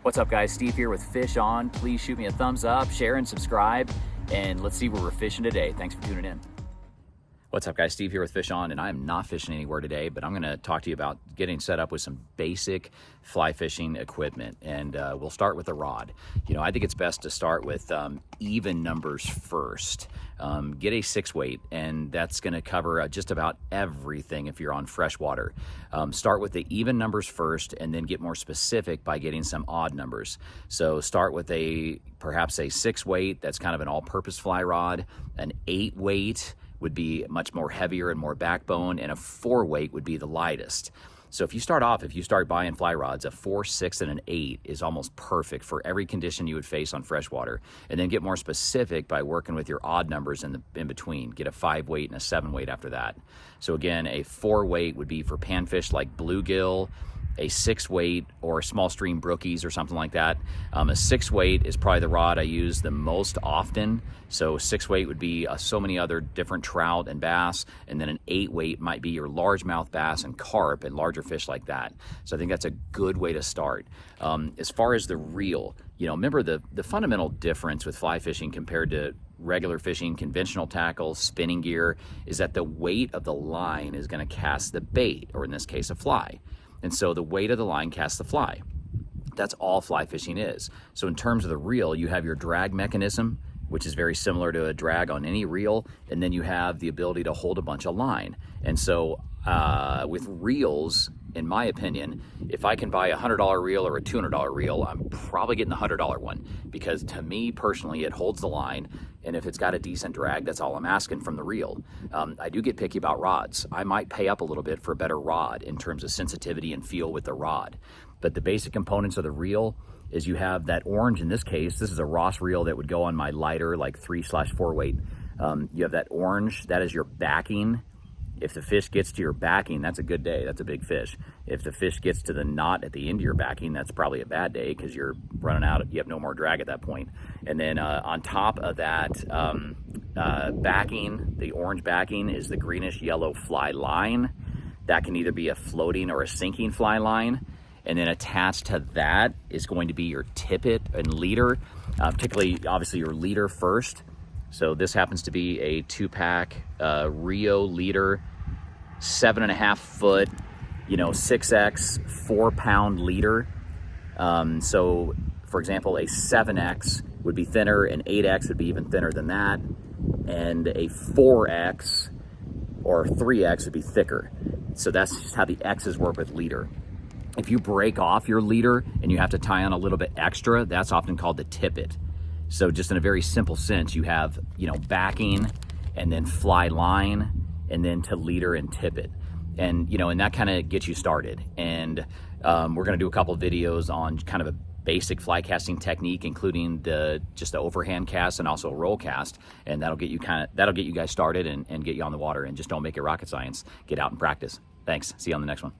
What's up guys, Steve here with Fish On. Please shoot me a thumbs up, share and subscribe, and let's see where we're fishing today. Thanks for tuning in. What's up guys, Steve here with Fish On, and I am not fishing anywhere today, but I'm gonna talk to you about getting set up with some basic fly fishing equipment. And we'll start with the rod. You know, I think it's best to start with even numbers first. Get a 6 weight, and that's gonna cover just about everything if you're on freshwater. Start with the even numbers first, and then get more specific by getting some odd numbers. So start with perhaps a 6 weight, that's kind of an all-purpose fly rod. An 8 weight would be much more heavier and more backbone, and a 4 weight would be the lightest. So if you start buying fly rods, a 4, 6, and an 8 is almost perfect for every condition you would face on freshwater. And then get more specific by working with your odd numbers in between. Get a 5 weight and a 7 weight after that. So again, a 4 weight would be for panfish like bluegill, a 6 weight or small stream brookies or something like that. A 6 weight is probably the rod I use the most often. So 6 weight would be so many other different trout and bass, and then an 8 weight might be your largemouth bass and carp and larger fish like that. So I think that's a good way to start. As far as the reel, you know, remember the fundamental difference with fly fishing compared to regular fishing, conventional tackle, spinning gear, is that the weight of the line is going to cast the bait, or in this case, a fly. And so the weight of the line casts the fly. That's all fly fishing is. So in terms of the reel, you have your drag mechanism, which is very similar to a drag on any reel, and then you have the ability to hold a bunch of line. And so with reels, in my opinion, if I can buy a $100 reel or a $200 reel, I'm probably getting the $100 one, because to me personally, it holds the line, and if it's got a decent drag, that's all I'm asking from the reel. I do get picky about rods. I might pay up a little bit for a better rod in terms of sensitivity and feel with the rod. But the basic components of the reel is you have that orange. In this case, this is a Ross reel that would go on my lighter, like 3/4 weight. You have that orange, that is your backing. If the fish gets to your backing, that's a good day, that's a big fish. If the fish gets to the knot at the end of your backing, that's probably a bad day, because you're running out, you have no more drag at that point. And then on top of that backing, the orange backing, is the greenish yellow fly line. That can either be a floating or a sinking fly line. And then attached to that is going to be your tippet and leader, particularly obviously your leader first. So this happens to be a 2-pack Rio leader, 7.5 foot, 6X, 4-pound leader. So for example, a 7X would be thinner, an 8X would be even thinner than that, and a 4X or 3X would be thicker. So that's just how the X's work with leader. If you break off your leader and you have to tie on a little bit extra, that's often called the tippet. So just in a very simple sense, you have, backing, and then fly line, and then to leader and tippet. And, and that kind of gets you started. And we're going to do a couple of videos on kind of a basic fly casting technique, including just the overhand cast and also a roll cast. And that'll get you guys started and get you on the water. And just don't make it rocket science. Get out and practice. Thanks. See you on the next one.